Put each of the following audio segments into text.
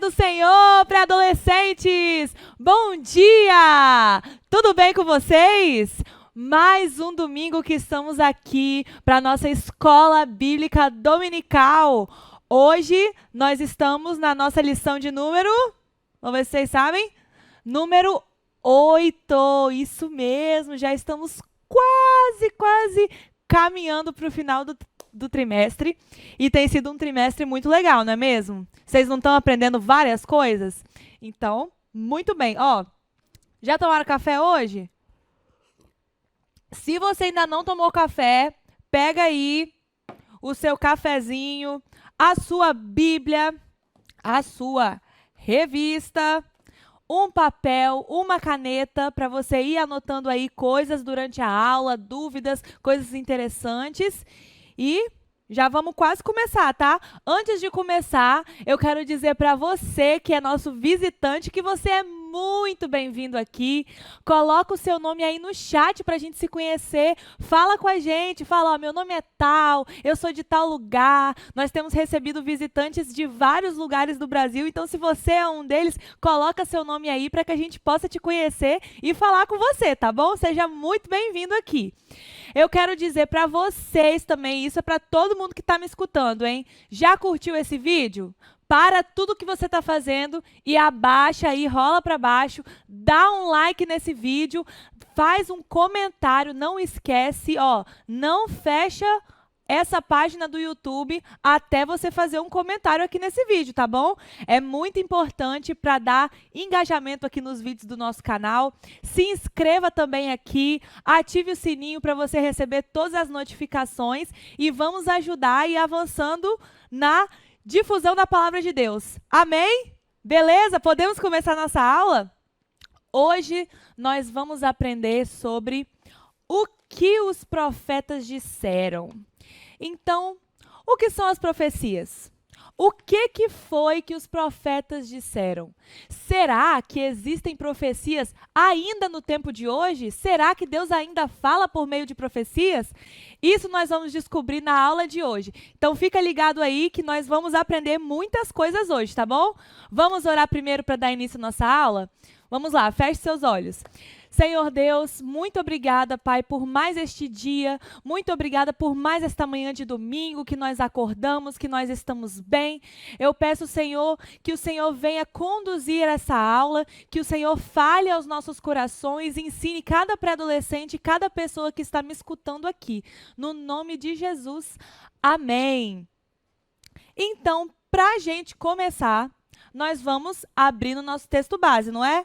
do Senhor, pré-adolescentes! Bom dia! Tudo bem com vocês? Mais um domingo que estamos aqui para a nossa escola bíblica dominical. Hoje nós estamos na nossa lição de número, vamos ver se vocês sabem, número 8. Isso mesmo, já estamos quase caminhando para o final do trimestre. E tem sido um trimestre muito legal, não é mesmo? Vocês não estão aprendendo várias coisas? Então, muito bem. Ó, já tomaram café hoje? Se você ainda não tomou café, pega aí o seu cafezinho, a sua Bíblia, a sua revista, um papel, uma caneta para você ir anotando aí coisas durante a aula, dúvidas, coisas interessantes. E já vamos quase começar, tá? Antes de começar, eu quero dizer para você que é nosso visitante que você é muito bem-vindo aqui. Coloca o seu nome aí no chat para a gente se conhecer. Fala com a gente, fala, ó, meu nome é tal, eu sou de tal lugar. Nós temos recebido visitantes de vários lugares do Brasil, então se você é um deles, coloca seu nome aí para que a gente possa te conhecer e falar com você, tá bom? Seja muito bem-vindo aqui. Eu quero dizer para vocês também, isso é para todo mundo que está me escutando, hein? Já curtiu esse vídeo? Para tudo que você está fazendo e abaixa aí, rola para baixo, dá um like nesse vídeo, faz um comentário, não esquece, ó, não fecha essa página do YouTube até você fazer um comentário aqui nesse vídeo, tá bom? É muito importante para dar engajamento aqui nos vídeos do nosso canal. Se inscreva também aqui, ative o sininho para você receber todas as notificações e vamos ajudar e ir avançando na difusão da palavra de Deus. Amém? Beleza? Podemos começar nossa aula? Hoje nós vamos aprender sobre o que os profetas disseram. Então, o que são as profecias? O que foi que os profetas disseram? Será que existem profecias ainda no tempo de hoje? Será que Deus ainda fala por meio de profecias? Isso nós vamos descobrir na aula de hoje. Então fica ligado aí que nós vamos aprender muitas coisas hoje, tá bom? Vamos orar primeiro para dar início à nossa aula? Vamos lá, feche seus olhos. Senhor Deus, muito obrigada, Pai, por mais este dia, muito obrigada por mais esta manhã de domingo, que nós acordamos, que nós estamos bem. Eu peço, Senhor, que o Senhor venha conduzir essa aula, que o Senhor fale aos nossos corações, ensine cada pré-adolescente, cada pessoa que está me escutando aqui. No nome de Jesus, amém. Então, para a gente começar, nós vamos abrir no nosso texto base, não é?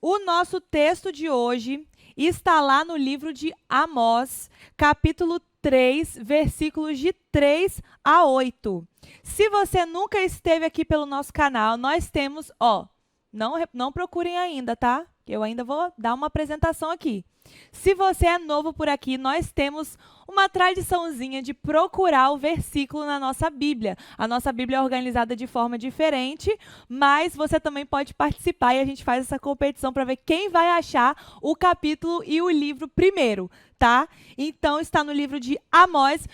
O nosso texto de hoje está lá no livro de Amós, capítulo 3, versículos de 3 a 8. Se você nunca esteve aqui pelo nosso canal, nós temos, ó, não procurem ainda, tá? Eu ainda vou dar uma apresentação aqui. Se você é novo por aqui, nós temos uma tradiçãozinha de procurar o versículo na nossa Bíblia. A nossa Bíblia é organizada de forma diferente, mas você também pode participar e a gente faz essa competição para ver quem vai achar o capítulo e o livro primeiro, tá? Então, está no livro de Amós,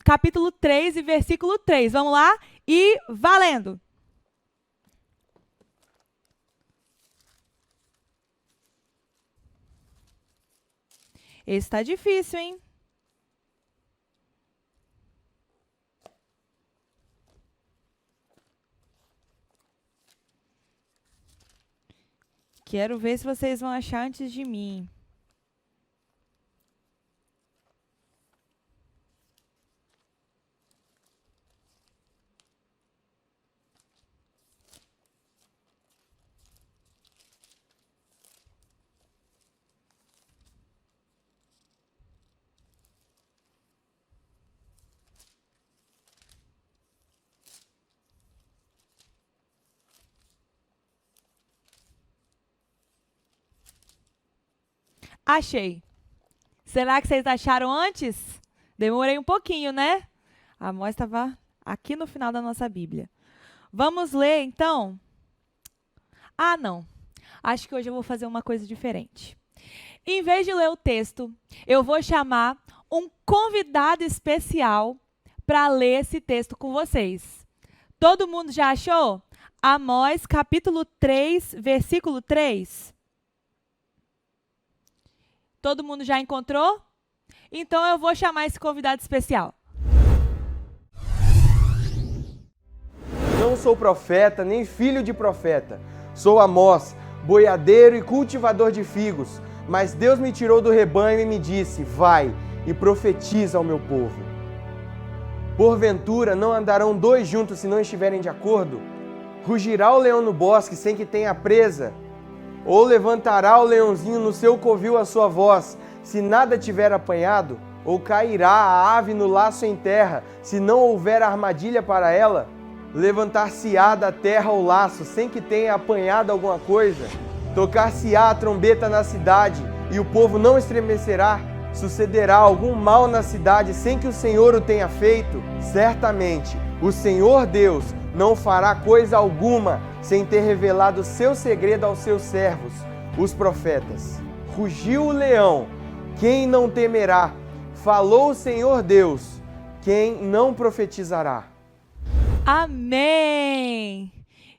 capítulo 3 e versículo 3. Vamos lá? E valendo! Esse tá difícil, hein? Quero ver se vocês vão achar antes de mim. Achei. Será que vocês acharam antes? Demorei um pouquinho, né? A Amós estava aqui no final da nossa Bíblia. Vamos ler, então? Ah, não. Acho que hoje eu vou fazer uma coisa diferente. Em vez de ler o texto, eu vou chamar um convidado especial para ler esse texto com vocês. Todo mundo já achou? Amós, capítulo 3, versículo 3. Todo mundo já encontrou? Então eu vou chamar esse convidado especial. Não sou profeta, nem filho de profeta. Sou Amós, boiadeiro e cultivador de figos. Mas Deus me tirou do rebanho e me disse: vai e profetiza ao meu povo. Porventura não andarão dois juntos se não estiverem de acordo? Rugirá o leão no bosque sem que tenha presa? Ou levantará o leãozinho no seu covil a sua voz, se nada tiver apanhado? Ou cairá a ave no laço em terra, se não houver armadilha para ela? Levantar-se-á da terra o laço, sem que tenha apanhado alguma coisa? Tocar-se-á a trombeta na cidade, e o povo não estremecerá? Sucederá algum mal na cidade, sem que o Senhor o tenha feito? Certamente, o Senhor Deus não fará coisa alguma, sem ter revelado o seu segredo aos seus servos, os profetas. Rugiu o leão, quem não temerá? Falou o Senhor Deus, quem não profetizará? Amém!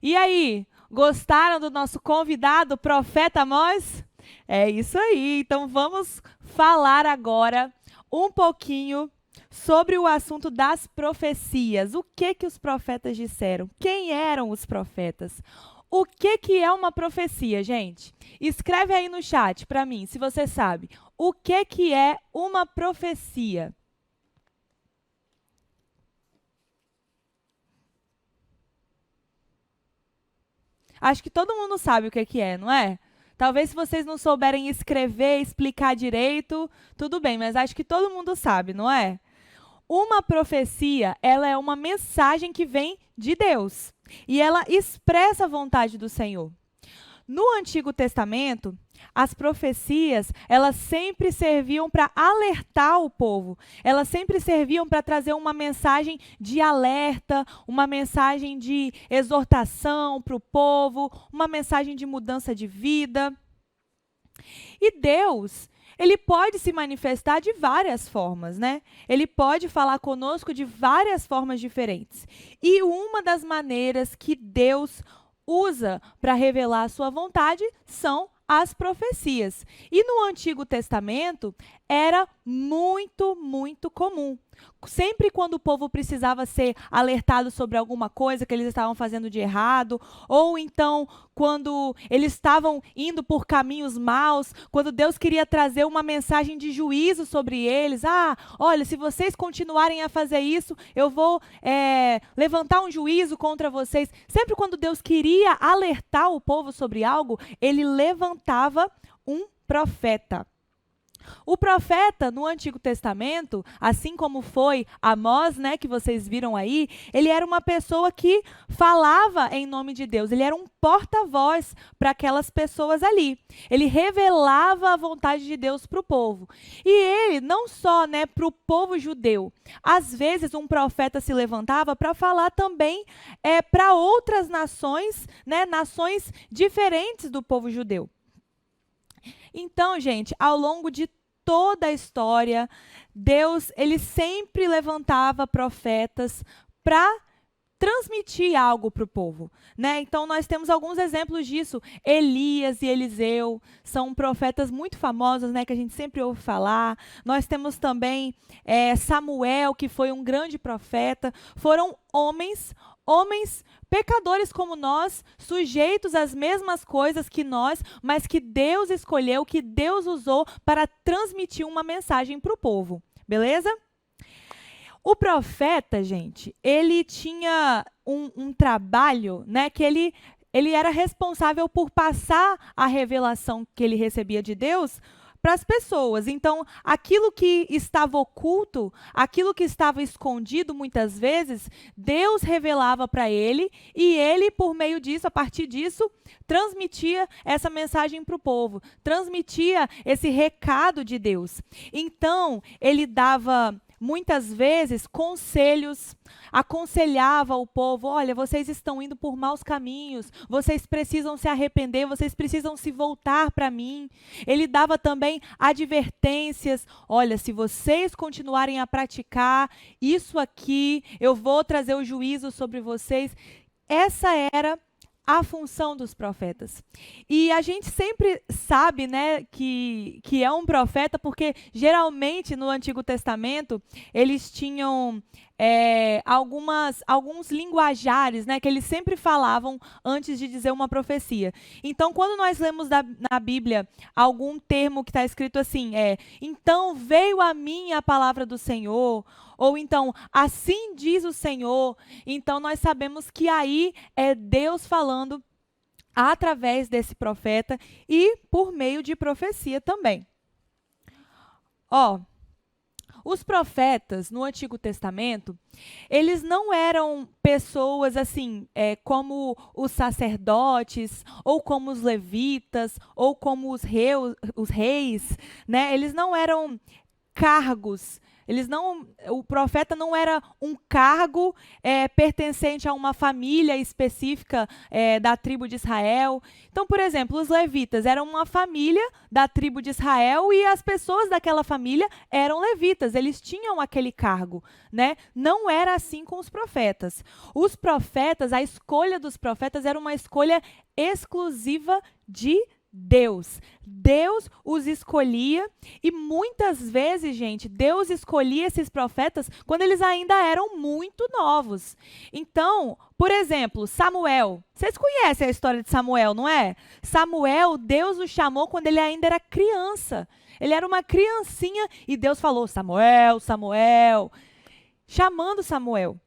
E aí, gostaram do nosso convidado, profeta Amós? É isso aí, então vamos falar agora um pouquinho sobre o assunto das profecias. O que os profetas disseram? Quem eram os profetas? O que é uma profecia, gente? Escreve aí no chat para mim, se você sabe. O que é uma profecia? Acho que todo mundo sabe o que é, não é? Talvez se vocês não souberem escrever, explicar direito, tudo bem, mas acho que todo mundo sabe, não é? Uma profecia, ela é uma mensagem que vem de Deus e ela expressa a vontade do Senhor. No Antigo Testamento, as profecias, elas sempre serviam para alertar o povo. Elas sempre serviam para trazer uma mensagem de alerta, uma mensagem de exortação para o povo, uma mensagem de mudança de vida. E Deus, ele pode se manifestar de várias formas, né? Ele pode falar conosco de várias formas diferentes. E uma das maneiras que Deus usa para revelar a sua vontade são as profecias. E no Antigo Testamento era muito comum. Sempre quando o povo precisava ser alertado sobre alguma coisa que eles estavam fazendo de errado, ou então quando eles estavam indo por caminhos maus, quando Deus queria trazer uma mensagem de juízo sobre eles. Olha, se vocês continuarem a fazer isso, eu vou levantar um juízo contra vocês. Sempre quando Deus queria alertar o povo sobre algo, ele levantava um profeta. O profeta, no Antigo Testamento, assim como foi Amós, né, que vocês viram aí, ele era uma pessoa que falava em nome de Deus. Ele era um porta-voz para aquelas pessoas ali. Ele revelava a vontade de Deus para o povo. E ele, não só, né, para o povo judeu, às vezes um profeta se levantava para falar também para outras nações, né, nações diferentes do povo judeu. Então, gente, ao longo de toda a história, Deus, ele sempre levantava profetas para transmitir algo para o povo, né? Então, nós temos alguns exemplos disso. Elias e Eliseu são profetas muito famosos, né, que a gente sempre ouve falar. Nós temos também Samuel, que foi um grande profeta. Foram homens pecadores como nós, sujeitos às mesmas coisas que nós, mas que Deus escolheu, que Deus usou para transmitir uma mensagem para o povo. Beleza? O profeta, gente, ele tinha um trabalho, né, que ele era responsável por passar a revelação que ele recebia de Deus para as pessoas. Então, aquilo que estava oculto, aquilo que estava escondido muitas vezes, Deus revelava para ele e ele, por meio disso, a partir disso, transmitia essa mensagem para o povo, transmitia esse recado de Deus. Então, ele dava muitas vezes conselhos, aconselhava o povo: olha, vocês estão indo por maus caminhos, vocês precisam se arrepender, vocês precisam se voltar para mim. Ele dava também advertências: olha, se vocês continuarem a praticar isso aqui, eu vou trazer o juízo sobre vocês. Essa era a função dos profetas. E a gente sempre sabe, né, que é um profeta, porque geralmente no Antigo Testamento eles tinham alguns linguajares, né, que eles sempre falavam antes de dizer uma profecia. Então, quando nós lemos na Bíblia algum termo que está escrito assim, então veio a mim a palavra do Senhor, ou então, assim diz o Senhor, então nós sabemos que aí é Deus falando através desse profeta e por meio de profecia também. Os profetas no Antigo Testamento, eles não eram pessoas assim, como os sacerdotes, ou como os levitas, ou como os reis, né? Eles não eram cargos. O profeta não era um cargo pertencente a uma família específica da tribo de Israel. Então, por exemplo, os levitas eram uma família da tribo de Israel e as pessoas daquela família eram levitas, eles tinham aquele cargo, né? Não era assim com os profetas. Os profetas, a escolha dos profetas era uma escolha exclusiva de Deus. Deus os escolhia e muitas vezes, gente, Deus escolhia esses profetas quando eles ainda eram muito novos. Então, por exemplo, Samuel. Vocês conhecem a história de Samuel, não é? Samuel, Deus o chamou quando ele ainda era criança. Ele era uma criancinha e Deus falou, Samuel, Samuel, chamando Samuel.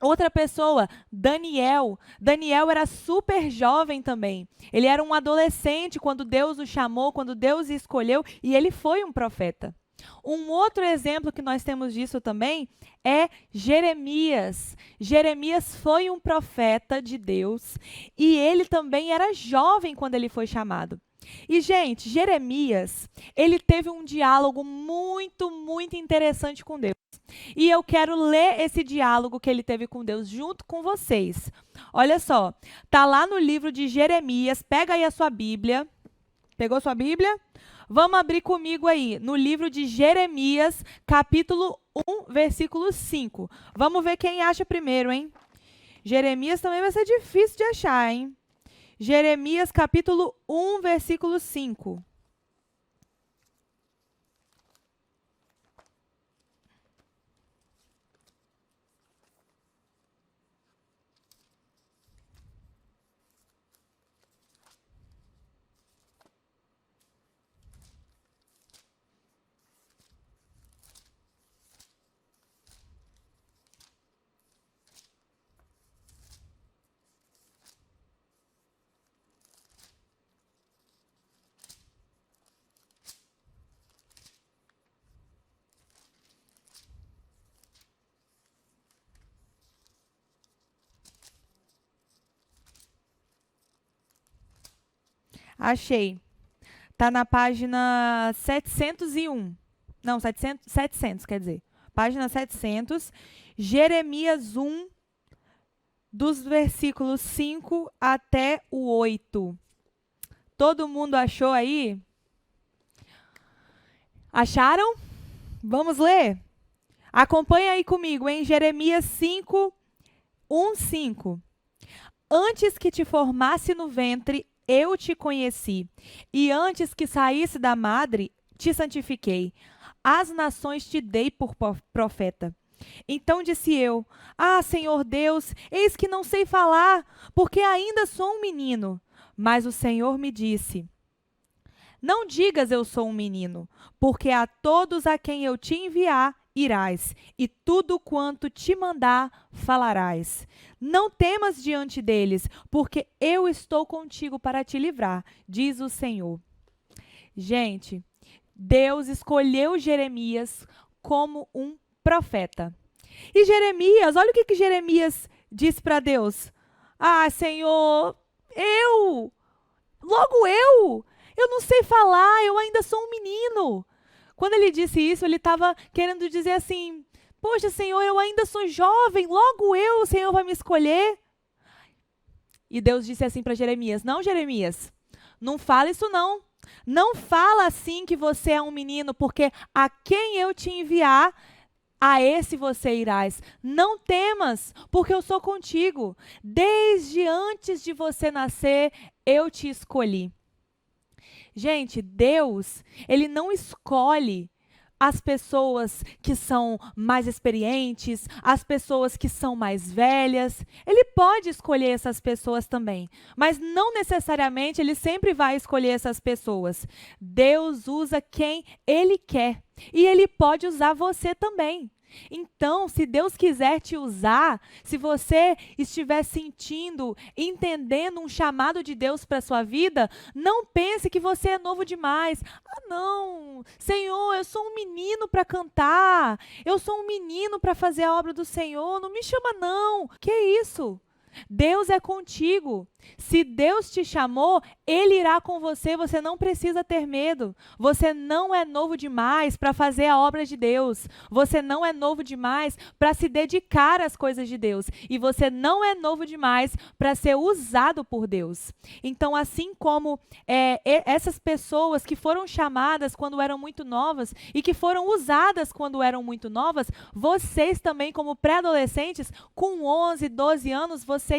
Outra pessoa, Daniel. Daniel era super jovem também. Ele era um adolescente quando Deus o chamou, quando Deus o escolheu, e ele foi um profeta. Um outro exemplo que nós temos disso também é Jeremias. Jeremias foi um profeta de Deus e ele também era jovem quando ele foi chamado. E, gente, Jeremias, ele teve um diálogo muito, muito interessante com Deus. E eu quero ler esse diálogo que ele teve com Deus junto com vocês. Olha só, tá lá no livro de Jeremias, pega aí a sua Bíblia. Pegou sua Bíblia? Vamos abrir comigo aí, no livro de Jeremias, capítulo 1, versículo 5. Vamos ver quem acha primeiro, hein? Jeremias também vai ser difícil de achar, hein? Jeremias, capítulo 1, versículo 5. Achei. Tá na página 701. Não, 700 quer dizer. Página 700, Jeremias 1, dos versículos 5 até o 8. Todo mundo achou aí? Acharam? Vamos ler? Acompanha aí comigo, em Jeremias 5, 1, 5. Antes que te formasse no ventre, eu te conheci, e antes que saísse da madre, te santifiquei. As nações te dei por profeta. Então disse eu, Senhor Deus, eis que não sei falar, porque ainda sou um menino. Mas o Senhor me disse, não digas eu sou um menino, porque a todos a quem eu te enviar, irás, e tudo quanto te mandar, falarás. Não temas diante deles, porque eu estou contigo para te livrar, diz o Senhor. Gente, Deus escolheu Jeremias como um profeta. E Jeremias, olha o que Jeremias disse para Deus. Senhor, logo eu não sei falar, eu ainda sou um menino. Quando ele disse isso, ele estava querendo dizer assim, poxa, Senhor, eu ainda sou jovem, logo o Senhor vai me escolher. E Deus disse assim para Jeremias, não, Jeremias, não fala isso não. Não fala assim que você é um menino, porque a quem eu te enviar, a esse você irás. Não temas, porque eu sou contigo. Desde antes de você nascer, eu te escolhi. Gente, Deus, ele não escolhe as pessoas que são mais experientes, as pessoas que são mais velhas. Ele pode escolher essas pessoas também, mas não necessariamente ele sempre vai escolher essas pessoas. Deus usa quem ele quer e ele pode usar você também. Então, se Deus quiser te usar, se você estiver sentindo, entendendo um chamado de Deus para a sua vida, não pense que você é novo demais. Ah, não, Senhor, eu sou um menino para cantar, eu sou um menino para fazer a obra do Senhor, não me chama não. Que isso? Deus é contigo. Se Deus te chamou, Ele irá com você. Você não precisa ter medo. Você não é novo demais para fazer a obra de Deus. Você não é novo demais para se dedicar às coisas de Deus. E você não é novo demais para ser usado por Deus. Então, assim como essas pessoas que foram chamadas quando eram muito novas e que foram usadas quando eram muito novas, vocês também, como pré-adolescentes, com 11, 12 anos, vocês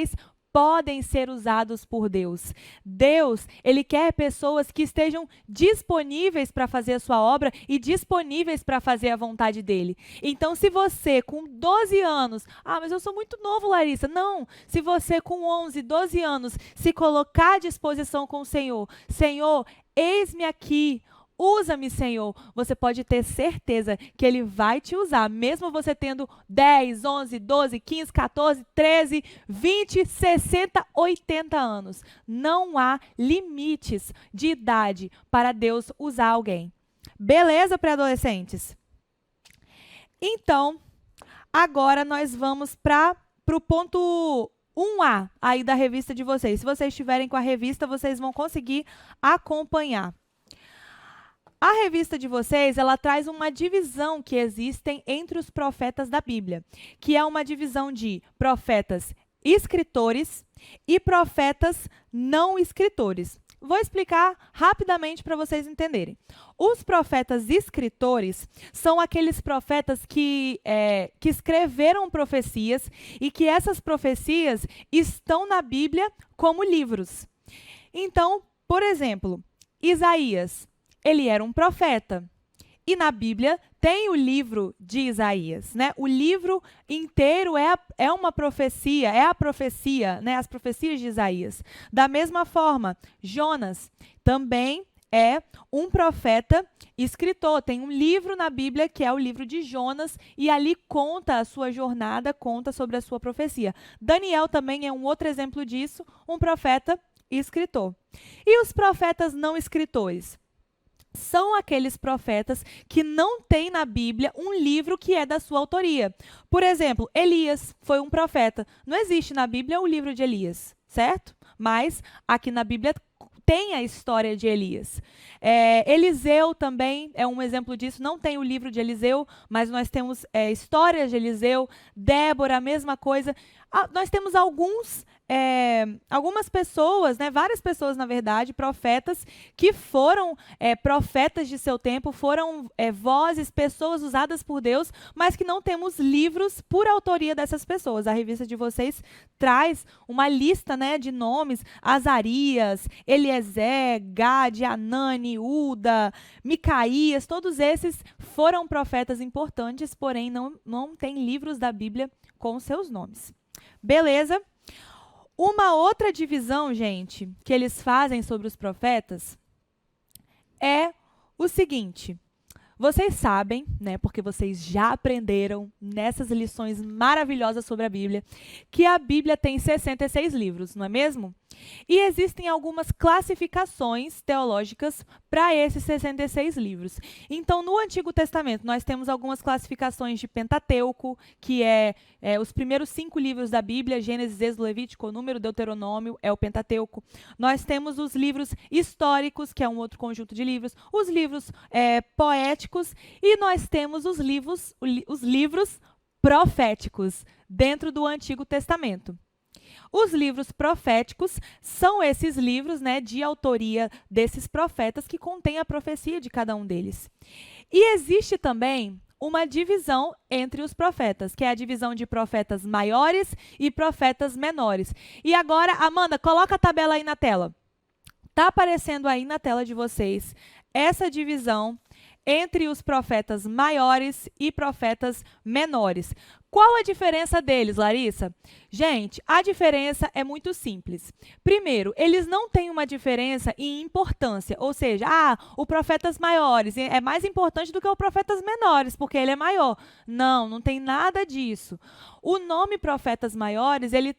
podem ser usados por Deus. Deus, Ele quer pessoas que estejam disponíveis para fazer a sua obra e disponíveis para fazer a vontade dEle. Então, se você com 12 anos, mas eu sou muito novo, Larissa. Não, se você com 11, 12 anos se colocar à disposição com o Senhor, Senhor, eis-me aqui, usa-me, Senhor. Você pode ter certeza que Ele vai te usar, mesmo você tendo 10, 11, 12, 15, 14, 13, 20, 60, 80 anos. Não há limites de idade para Deus usar alguém. Beleza, pré-adolescentes? Então, agora nós vamos para o ponto 1A aí da revista de vocês. Se vocês estiverem com a revista, vocês vão conseguir acompanhar. A revista de vocês, ela traz uma divisão que existem entre os profetas da Bíblia, que é uma divisão de profetas escritores e profetas não escritores. Vou explicar rapidamente para vocês entenderem. Os profetas escritores são aqueles profetas que escreveram profecias e que essas profecias estão na Bíblia como livros. Então, por exemplo, Isaías, ele era um profeta. E na Bíblia tem o livro de Isaías, né? O livro inteiro é uma profecia, é a profecia, né? As profecias de Isaías. Da mesma forma, Jonas também é um profeta escritor. Tem um livro na Bíblia que é o livro de Jonas e ali conta a sua jornada, conta sobre a sua profecia. Daniel também é um outro exemplo disso, um profeta escritor. E os profetas não escritores? São aqueles profetas que não têm na Bíblia um livro que é da sua autoria. Por exemplo, Elias foi um profeta. Não existe na Bíblia o livro de Elias, certo? Mas aqui na Bíblia tem a história de Elias. Eliseu também é um exemplo disso. Não tem o livro de Eliseu, mas nós temos histórias de Eliseu. Débora, a mesma coisa. Nós temos algumas pessoas, né, várias pessoas, na verdade, profetas, que foram profetas de seu tempo, foram vozes, pessoas usadas por Deus, mas que não temos livros por autoria dessas pessoas. A revista de vocês traz uma lista, né, de nomes: Azarias, Eliezer, Gade, Anani, Uda, Micaías. Todos esses foram profetas importantes, porém não têm livros da Bíblia com seus nomes. Beleza? Uma outra divisão, gente, que eles fazem sobre os profetas é o seguinte. Vocês sabem, né, porque vocês já aprenderam nessas lições maravilhosas sobre a Bíblia, que a Bíblia tem 66 livros, não é mesmo? E existem algumas classificações teológicas para esses 66 livros. Então, no Antigo Testamento, nós temos algumas classificações de Pentateuco, que é os primeiros 5 livros da Bíblia: Gênesis, Êxodo, Levítico, Número, Deuteronômio, é o Pentateuco. Nós temos os livros históricos, que é um outro conjunto de livros, os livros poéticos, e nós temos os livros proféticos dentro do Antigo Testamento. Os livros proféticos são esses livros, né, de autoria desses profetas que contêm a profecia de cada um deles. E existe também uma divisão entre os profetas, que é a divisão de profetas maiores e profetas menores. E agora, Amanda, coloca a tabela aí na tela. Está aparecendo aí na tela de vocês essa divisão entre os profetas maiores e profetas menores. Qual a diferença deles, Larissa? Gente, a diferença é muito simples. Primeiro, eles não têm uma diferença em importância, ou seja, o profetas maiores é mais importante do que o profetas menores, porque ele é maior. Não, não tem nada disso. O nome profetas maiores, ele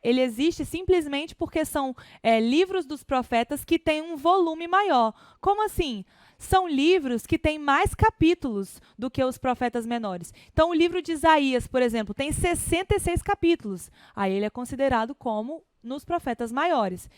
existe simplesmente porque são livros dos profetas que têm um volume maior. Como assim? São livros que têm mais capítulos do que os profetas menores. Então, o livro de Isaías, por exemplo, tem 66 capítulos. Aí ele é considerado como nos profetas maiores.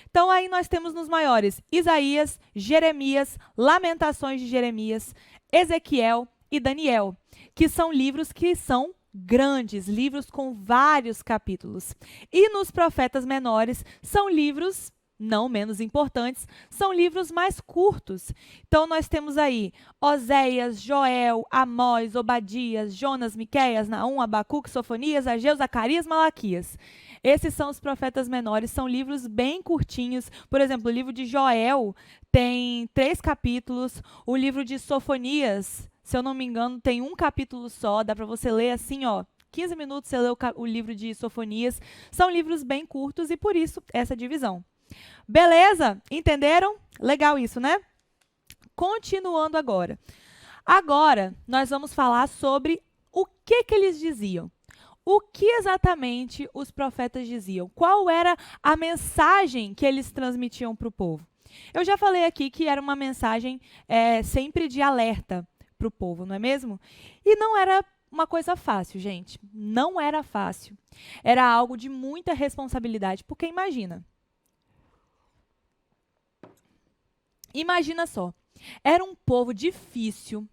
Então, aí nós temos nos maiores Isaías, Jeremias, Lamentações de Jeremias, Ezequiel e Daniel, que são livros que são grandes, livros com vários capítulos. E nos profetas menores são livros não menos importantes, são livros mais curtos. Então, nós temos aí Oséias, Joel, Amós, Obadias, Jonas, Miqueias, Naum, Abacuque, Sofonias, Ageu, Zacarias, Malaquias. Esses são os profetas menores, são livros bem curtinhos. Por exemplo, o livro de Joel tem 3 capítulos, o livro de Sofonias, se eu não me engano, tem 1 capítulo só, dá para você ler assim, 15 minutos você lê o livro de Sofonias. São livros bem curtos e por isso essa divisão. Beleza? Entenderam? Legal isso, né? Continuando agora. Agora, nós vamos falar sobre o que eles diziam. O que exatamente os profetas diziam? Qual era a mensagem que eles transmitiam para o povo? Eu já falei aqui que era uma mensagem sempre de alerta para o povo, não é mesmo? E não era uma coisa fácil, gente. Não era fácil. Era algo de muita responsabilidade, porque Imagina só, era um povo difícil,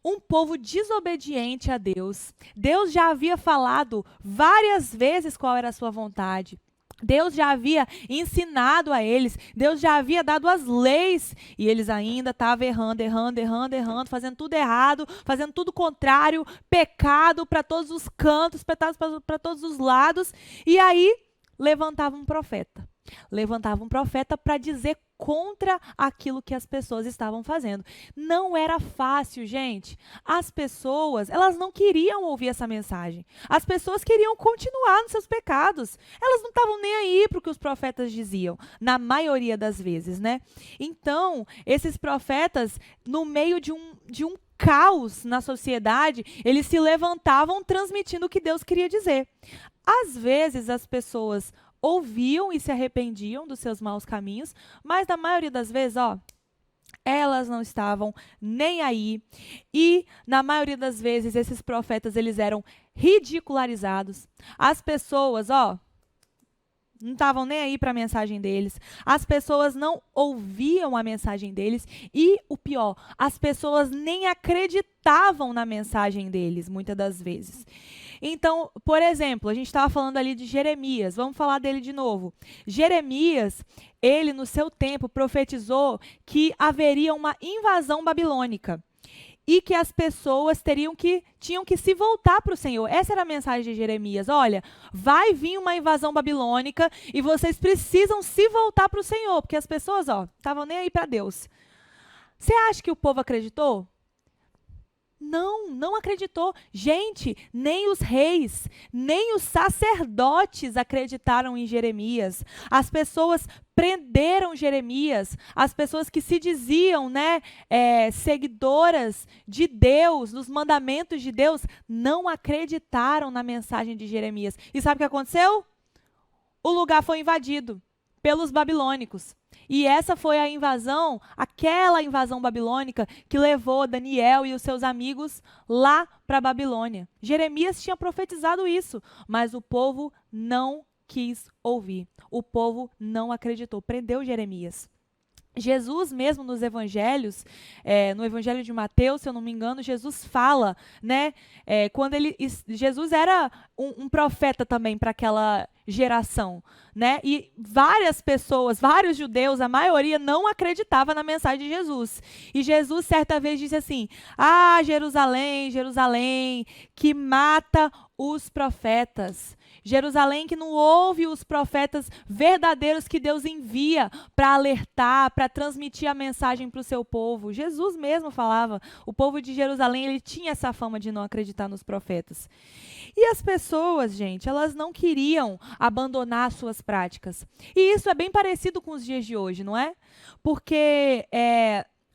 um povo desobediente a Deus. Deus já havia falado várias vezes qual era a sua vontade. Deus já havia ensinado a eles, Deus já havia dado as leis e eles ainda estavam errando, fazendo tudo errado, fazendo tudo contrário, pecado para todos os cantos, para todos os lados. E aí levantava um profeta para dizer contra aquilo que as pessoas estavam fazendo. Não era fácil, gente. As pessoas, elas não queriam ouvir essa mensagem. As pessoas queriam continuar nos seus pecados. Elas não estavam nem aí para o que os profetas diziam, na maioria das vezes, né? Então, esses profetas, no meio de um caos na sociedade, eles se levantavam transmitindo o que Deus queria dizer. Às vezes, as pessoas ouviam e se arrependiam dos seus maus caminhos, mas na maioria das vezes, elas não estavam nem aí. E na maioria das vezes esses profetas eles eram ridicularizados. As pessoas, não estavam nem aí para a mensagem deles. As pessoas não ouviam a mensagem deles e o pior, as pessoas nem acreditavam na mensagem deles, muitas das vezes. Então, por exemplo, a gente estava falando ali de Jeremias, vamos falar dele de novo. Jeremias, ele no seu tempo profetizou que haveria uma invasão babilônica e que as pessoas tinham que se voltar para o Senhor. Essa era a mensagem de Jeremias. Olha, vai vir uma invasão babilônica e vocês precisam se voltar para o Senhor, porque as pessoas, estavam nem aí para Deus. Você acha que o povo acreditou? Não acreditou. Gente, nem os reis, nem os sacerdotes acreditaram em Jeremias. As pessoas prenderam Jeremias. As pessoas que se diziam, seguidoras de Deus, dos mandamentos de Deus, não acreditaram na mensagem de Jeremias. E sabe o que aconteceu? O lugar foi invadido pelos babilônicos. E essa foi a invasão, aquela invasão babilônica que levou Daniel e os seus amigos lá para a Babilônia. Jeremias tinha profetizado isso, mas o povo não quis ouvir. O povo não acreditou, prendeu Jeremias. Jesus mesmo nos evangelhos, no evangelho de Mateus, se eu não me engano, Jesus fala, Jesus era um profeta também para aquela geração, né? E várias pessoas, vários judeus, a maioria não acreditava na mensagem de Jesus. E Jesus certa vez disse assim: "Ah, Jerusalém, Jerusalém, que mata os profetas. Jerusalém que não ouve os profetas verdadeiros que Deus envia para alertar, para transmitir a mensagem para o seu povo." Jesus mesmo falava. O povo de Jerusalém, ele tinha essa fama de não acreditar nos profetas. E as pessoas, gente, elas não queriam abandonar suas práticas. E isso é bem parecido com os dias de hoje, não é? Porque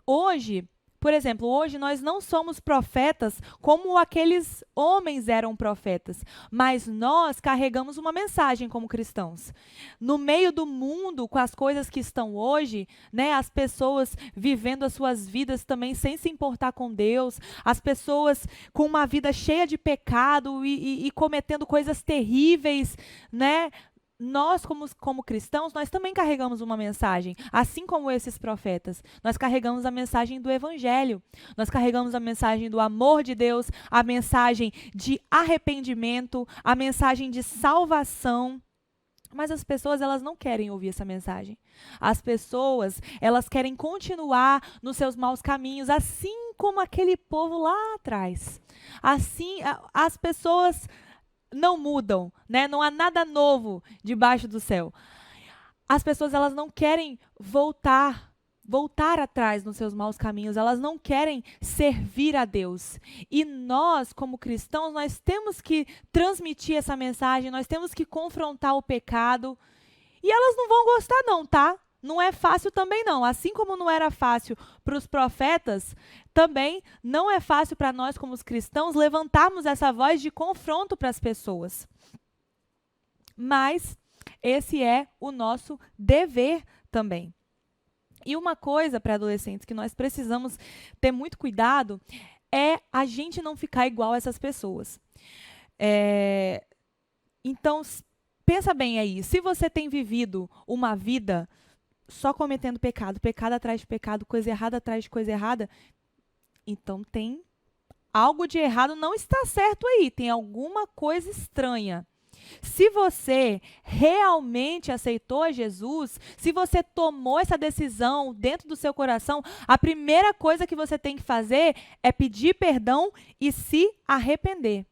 hoje, por exemplo, hoje nós não somos profetas como aqueles homens eram profetas, mas nós carregamos uma mensagem como cristãos. No meio do mundo, com as coisas que estão hoje, né, as pessoas vivendo as suas vidas também sem se importar com Deus, as pessoas com uma vida cheia de pecado e cometendo coisas terríveis, né? Nós, como cristãos, nós também carregamos uma mensagem, assim como esses profetas. Nós carregamos a mensagem do Evangelho, nós carregamos a mensagem do amor de Deus, a mensagem de arrependimento, a mensagem de salvação. Mas as pessoas, elas não querem ouvir essa mensagem. As pessoas, elas querem continuar nos seus maus caminhos, assim como aquele povo lá atrás. Assim, as pessoas não mudam, né? Não há nada novo debaixo do céu. As pessoas, elas não querem voltar atrás nos seus maus caminhos, elas não querem servir a Deus. E nós, como cristãos, nós temos que transmitir essa mensagem, nós temos que confrontar o pecado. E elas não vão gostar não, tá? Não é fácil também não. Assim como não era fácil para os profetas, também não é fácil para nós, como os cristãos, levantarmos essa voz de confronto para as pessoas. Mas esse é o nosso dever também. E uma coisa para adolescentes que nós precisamos ter muito cuidado é a gente não ficar igual a essas pessoas. Então, pensa bem aí. Se você tem vivido uma vida só cometendo pecado, pecado atrás de pecado, coisa errada atrás de coisa errada, então tem algo de errado, não está certo aí, tem alguma coisa estranha. Se você realmente aceitou a Jesus, se você tomou essa decisão dentro do seu coração, a primeira coisa que você tem que fazer é pedir perdão e se arrepender.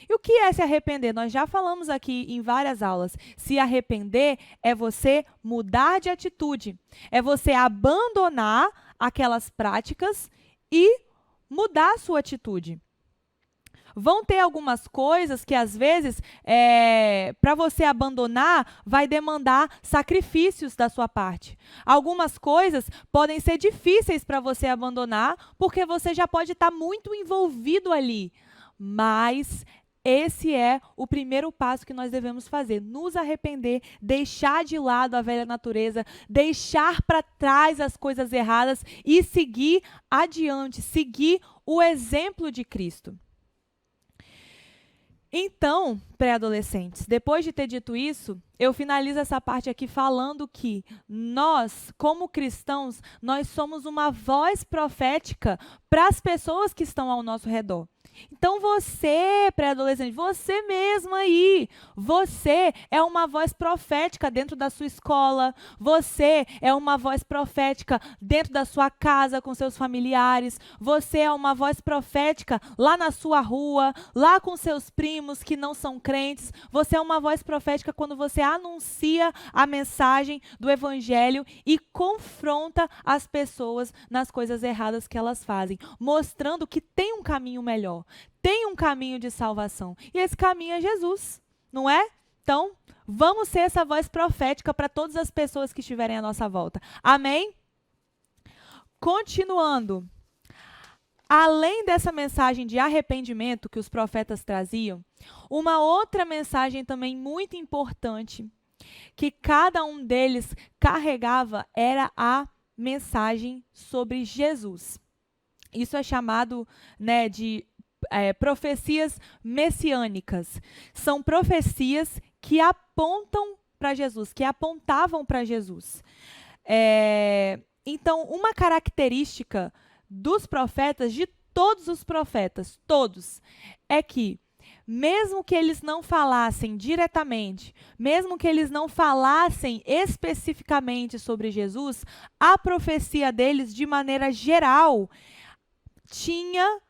E o que é se arrepender? Nós já falamos aqui em várias aulas. Se arrepender é você mudar de atitude, é você abandonar aquelas práticas e mudar a sua atitude. Vão ter algumas coisas que, às vezes, para você abandonar, vai demandar sacrifícios da sua parte. Algumas coisas podem ser difíceis para você abandonar, porque você já pode estar muito envolvido ali. Mas esse é o primeiro passo que nós devemos fazer, nos arrepender, deixar de lado a velha natureza, deixar para trás as coisas erradas e seguir adiante, seguir o exemplo de Cristo. Então, pré-adolescentes, depois de ter dito isso, eu finalizo essa parte aqui falando que nós, como cristãos, nós somos uma voz profética para as pessoas que estão ao nosso redor. Então você, pré-adolescente, você mesmo aí, você é uma voz profética dentro da sua escola, você é uma voz profética dentro da sua casa com seus familiares, você é uma voz profética lá na sua rua, lá com seus primos que não são crentes, você é uma voz profética quando você anuncia a mensagem do Evangelho e confronta as pessoas nas coisas erradas que elas fazem, mostrando que tem um caminho melhor. Tem um caminho de salvação. E esse caminho é Jesus, não é? Então, vamos ser essa voz profética para todas as pessoas que estiverem à nossa volta. Amém? Continuando. Além dessa mensagem de arrependimento que os profetas traziam, uma outra mensagem também muito importante que cada um deles carregava era a mensagem sobre Jesus. Isso é chamado, né, de profecias messiânicas. São profecias que apontam para Jesus, que apontavam para Jesus. Então, uma característica dos profetas, de todos os profetas, todos, é que mesmo que eles não falassem diretamente, mesmo que eles não falassem especificamente sobre Jesus, a profecia deles, de maneira geral, tinha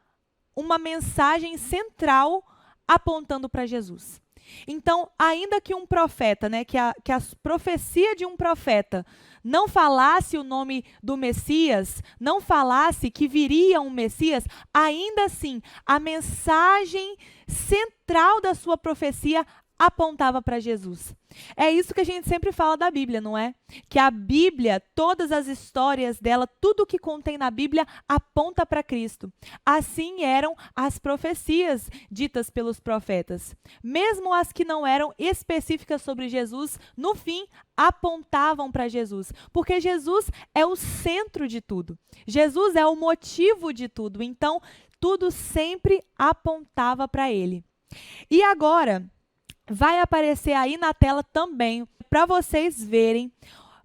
uma mensagem central apontando para Jesus. Então, ainda que um profeta, que a profecia de um profeta não falasse o nome do Messias, não falasse que viria um Messias, ainda assim, a mensagem central da sua profecia apontava para Jesus. É isso que a gente sempre fala da Bíblia, não é? Que a Bíblia, todas as histórias dela, tudo que contém na Bíblia aponta para Cristo. Assim eram as profecias ditas pelos profetas. Mesmo as que não eram específicas sobre Jesus, no fim, apontavam para Jesus. Porque Jesus é o centro de tudo. Jesus é o motivo de tudo. Então, tudo sempre apontava para ele. E agora, vai aparecer aí na tela também, para vocês verem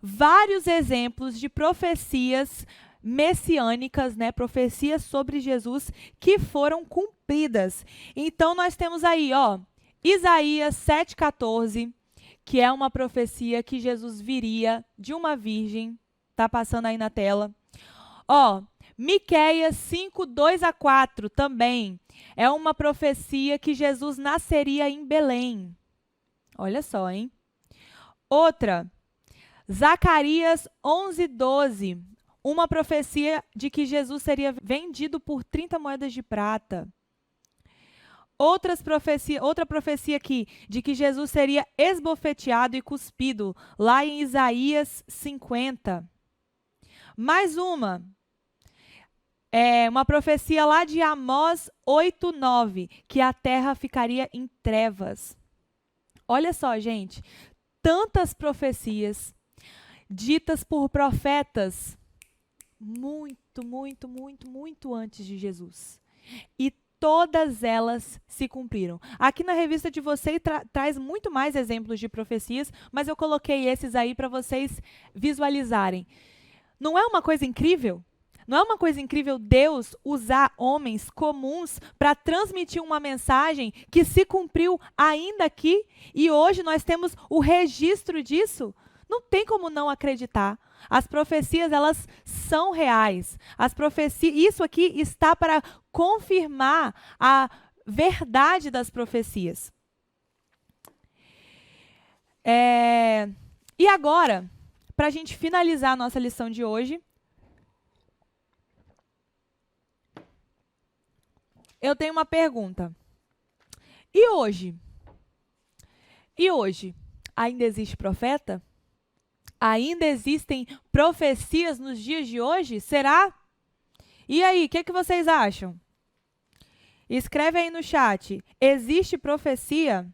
vários exemplos de profecias messiânicas, profecias sobre Jesus que foram cumpridas. Então, nós temos aí, Isaías 7,14, que é uma profecia que Jesus viria de uma virgem. Tá passando aí na tela. Miqueias 5:2-4 também é uma profecia que Jesus nasceria em Belém. Olha só, hein? Outra, Zacarias 11:12, uma profecia de que Jesus seria vendido por 30 moedas de prata. Outra profecia aqui, de que Jesus seria esbofeteado e cuspido, lá em Isaías 50. Mais uma profecia lá de Amós 8:9, que a terra ficaria em trevas. Olha só, gente, tantas profecias ditas por profetas muito, muito, muito, muito antes de Jesus. E todas elas se cumpriram. Aqui na revista de vocês traz muito mais exemplos de profecias, mas eu coloquei esses aí para vocês visualizarem. Não é uma coisa incrível? Não é uma coisa incrível Deus usar homens comuns para transmitir uma mensagem que se cumpriu ainda aqui? E hoje nós temos o registro disso? Não tem como não acreditar. As profecias, elas são reais. Isso aqui está para confirmar a verdade das profecias. E agora, para a gente finalizar a nossa lição de hoje, eu tenho uma pergunta. E hoje? Ainda existe profeta? Ainda existem profecias nos dias de hoje? Será? E aí, o que vocês acham? Escreve aí no chat. Existe profecia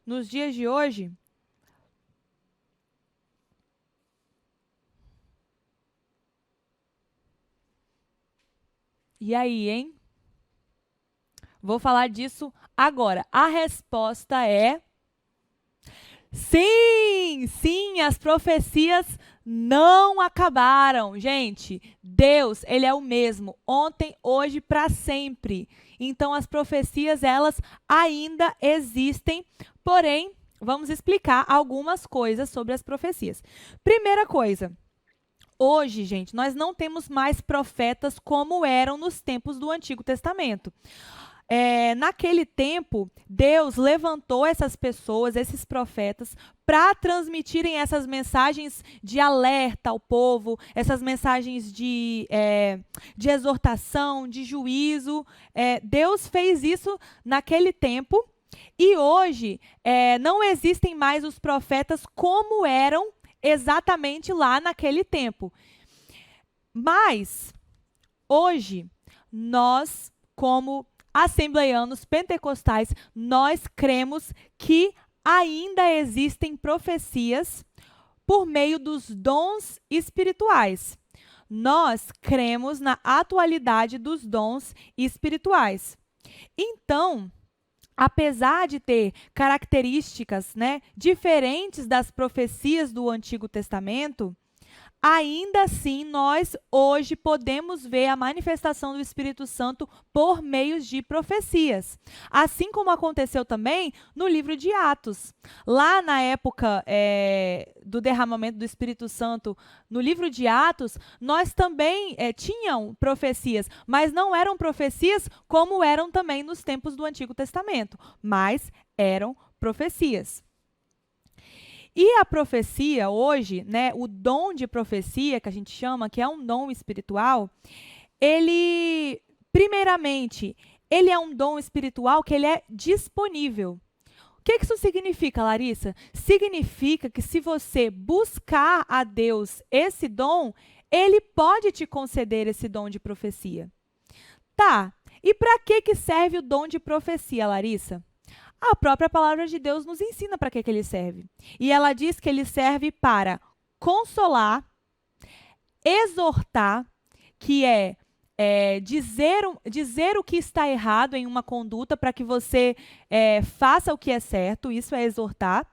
nos dias de hoje? E aí, hein? Vou falar disso agora. A resposta é sim! Sim, as profecias não acabaram. Gente, Deus, Ele é o mesmo, ontem, hoje, para sempre. Então, as profecias, elas ainda existem, porém, vamos explicar algumas coisas sobre as profecias. Primeira coisa, hoje, gente, nós não temos mais profetas como eram nos tempos do Antigo Testamento. Naquele tempo, Deus levantou essas pessoas, esses profetas, para transmitirem essas mensagens de alerta ao povo, essas mensagens de exortação, de juízo. Deus fez isso naquele tempo e hoje não existem mais os profetas como eram exatamente lá naquele tempo. Mas, hoje, nós, como assembleianos pentecostais, nós cremos que ainda existem profecias por meio dos dons espirituais. Nós cremos na atualidade dos dons espirituais. Então, apesar de ter características, diferentes das profecias do Antigo Testamento, ainda assim, nós hoje podemos ver a manifestação do Espírito Santo por meio de profecias. Assim como aconteceu também no livro de Atos. Lá na época do derramamento do Espírito Santo, no livro de Atos, nós também tinham profecias, mas não eram profecias como eram também nos tempos do Antigo Testamento, mas eram profecias. E a profecia hoje, né, o dom de profecia, que a gente chama, que é um dom espiritual, ele, primeiramente, ele é um dom espiritual que ele é disponível. O que isso significa, Larissa? Significa que se você buscar a Deus esse dom, ele pode te conceder esse dom de profecia. Tá, e para que serve o dom de profecia, Larissa? A própria palavra de Deus nos ensina para que ele serve. E ela diz que ele serve para consolar, exortar, que é, dizer o que está errado em uma conduta para que você faça o que é certo, isso é exortar,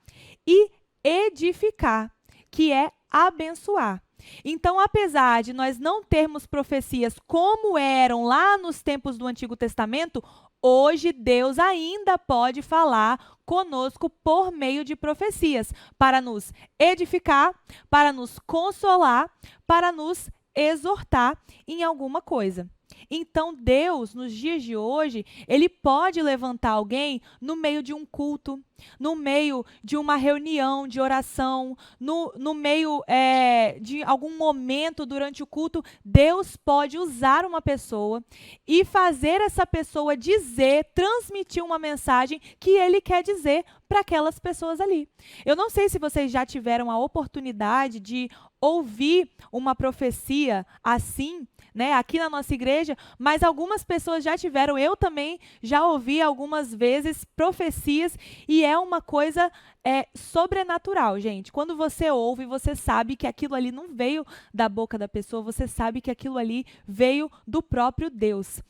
e edificar, que é abençoar. Então, apesar de nós não termos profecias como eram lá nos tempos do Antigo Testamento, hoje Deus ainda pode falar conosco por meio de profecias, para nos edificar, para nos consolar, para nos exortar em alguma coisa. Então, Deus, nos dias de hoje, ele pode levantar alguém no meio de um culto, no meio de uma reunião de oração, no meio de algum momento durante o culto. Deus pode usar uma pessoa e fazer essa pessoa dizer, transmitir uma mensagem que ele quer dizer para aquelas pessoas ali. Eu não sei se vocês já tiveram a oportunidade de ouvir uma profecia assim, né, aqui na nossa igreja, mas algumas pessoas já tiveram, eu também já ouvi algumas vezes profecias e é uma coisa sobrenatural, gente. Quando você ouve, você sabe que aquilo ali não veio da boca da pessoa, você sabe que aquilo ali veio do próprio Deus.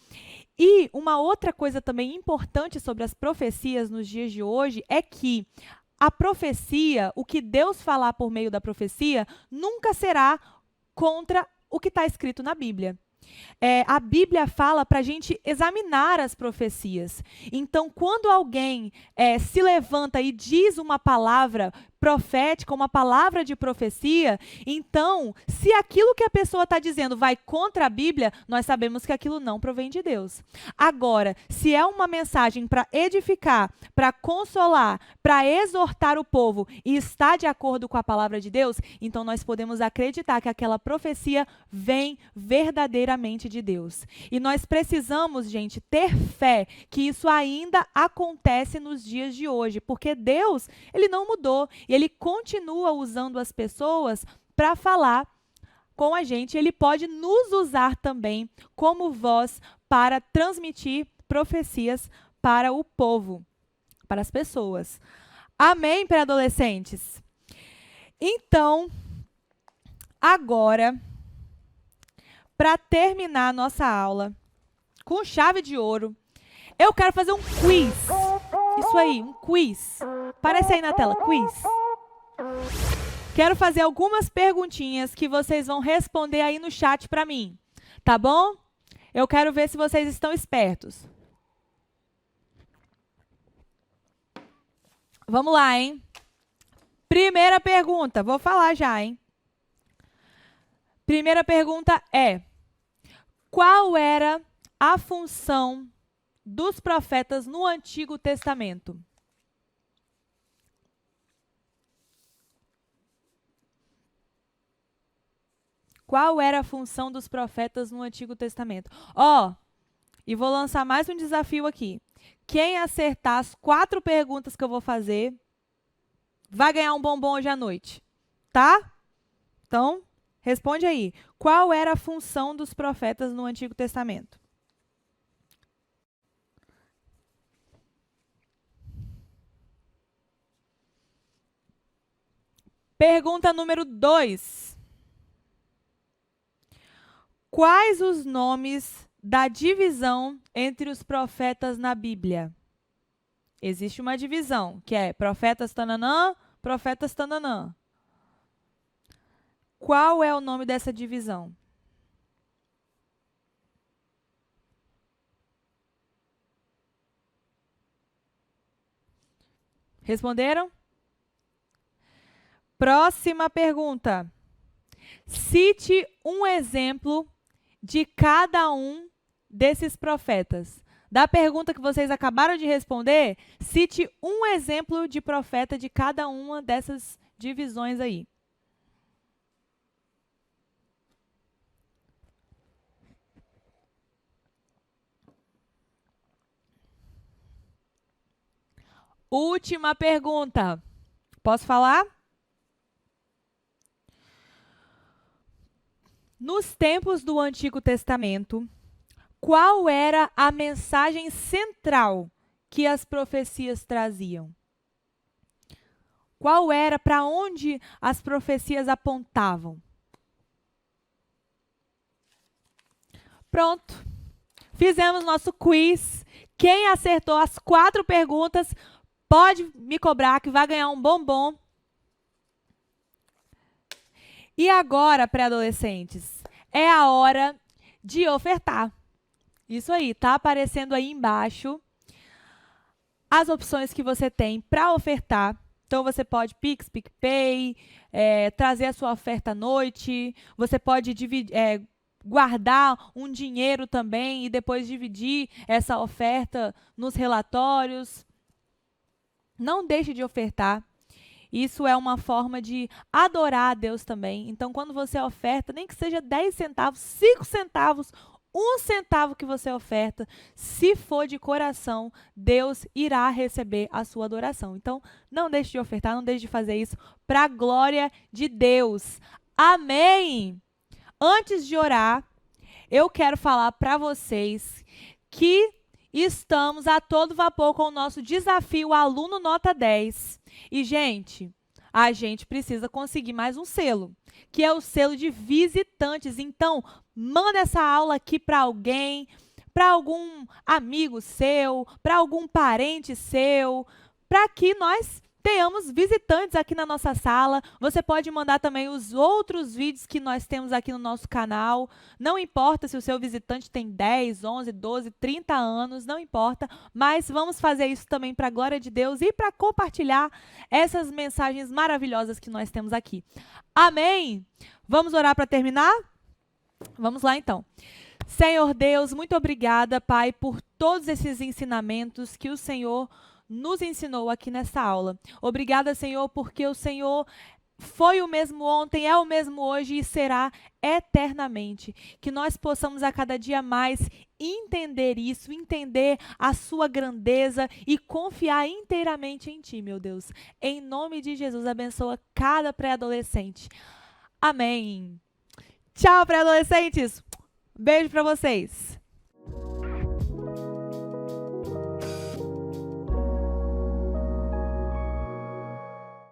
E uma outra coisa também importante sobre as profecias nos dias de hoje é que a profecia, o que Deus falar por meio da profecia, nunca será contra o que está escrito na Bíblia. A Bíblia fala para a gente examinar as profecias. Então, quando alguém se levanta e diz uma palavra profética, uma palavra de profecia, então, se aquilo que a pessoa está dizendo vai contra a Bíblia, nós sabemos que aquilo não provém de Deus. Agora, se é uma mensagem para edificar, para consolar, para exortar o povo e está de acordo com a palavra de Deus, então nós podemos acreditar que aquela profecia vem verdadeiramente de Deus. E nós precisamos, gente, ter fé que isso ainda acontece nos dias de hoje, porque Deus, ele não mudou e ele continua usando as pessoas para falar com a gente. Ele pode nos usar também como voz para transmitir profecias para o povo, para as pessoas. Amém, pré-adolescentes? Então, agora, para terminar a nossa aula com chave de ouro, eu quero fazer um quiz. Isso aí, um quiz. Aparece aí na tela, quiz. Quero fazer algumas perguntinhas que vocês vão responder aí no chat para mim, tá bom? Eu quero ver se vocês estão espertos. Vamos lá, hein? Primeira pergunta, vou falar já, hein? Primeira pergunta é: qual era a função dos profetas no Antigo Testamento? Qual era a função dos profetas no Antigo Testamento? E vou lançar mais um desafio aqui. Quem acertar as 4 perguntas que eu vou fazer vai ganhar um bombom hoje à noite, tá? Então, responde aí. Qual era a função dos profetas no Antigo Testamento? Pergunta número 2. Quais os nomes da divisão entre os profetas na Bíblia? Existe uma divisão, que é profetas tananã, profetas tananã. Qual é o nome dessa divisão? Responderam? Próxima pergunta. Cite um exemplo de cada um desses profetas. Da pergunta que vocês acabaram de responder, cite um exemplo de profeta de cada uma dessas divisões aí. Última pergunta. Posso falar? Nos tempos do Antigo Testamento, qual era a mensagem central que as profecias traziam? Qual era, para onde as profecias apontavam? Pronto. Fizemos nosso quiz. Quem acertou as 4 perguntas pode me cobrar que vai ganhar um bombom. E agora, pré-adolescentes, é a hora de ofertar. Isso aí, tá aparecendo aí embaixo as opções que você tem para ofertar. Então, você pode Pix, PicPay, trazer a sua oferta à noite, você pode guardar um dinheiro também e depois dividir essa oferta nos relatórios. Não deixe de ofertar. Isso é uma forma de adorar a Deus também. Então, quando você oferta, nem que seja 10 centavos, 5 centavos, 1 centavo que você oferta, se for de coração, Deus irá receber a sua adoração. Então, não deixe de ofertar, não deixe de fazer isso para a glória de Deus. Amém! Antes de orar, eu quero falar para vocês que estamos a todo vapor com o nosso desafio Aluno Nota 10. E, gente, a gente precisa conseguir mais um selo, que é o selo de visitantes. Então, manda essa aula aqui para alguém, para algum amigo seu, para algum parente seu, para que nós tenhamos visitantes aqui na nossa sala. Você pode mandar também os outros vídeos que nós temos aqui no nosso canal. Não importa se o seu visitante tem 10, 11, 12, 30 anos, não importa. Mas vamos fazer isso também para a glória de Deus e para compartilhar essas mensagens maravilhosas que nós temos aqui. Amém? Vamos orar para terminar? Vamos lá então. Senhor Deus, muito obrigada, Pai, por todos esses ensinamentos que o Senhor nos ensinou aqui nessa aula. Obrigada, Senhor, porque o Senhor foi o mesmo ontem, é o mesmo hoje e será eternamente. Que nós possamos a cada dia mais entender isso, entender a sua grandeza e confiar inteiramente em Ti, meu Deus. Em nome de Jesus, abençoa cada pré-adolescente. Amém. Tchau, pré-adolescentes. Beijo para vocês.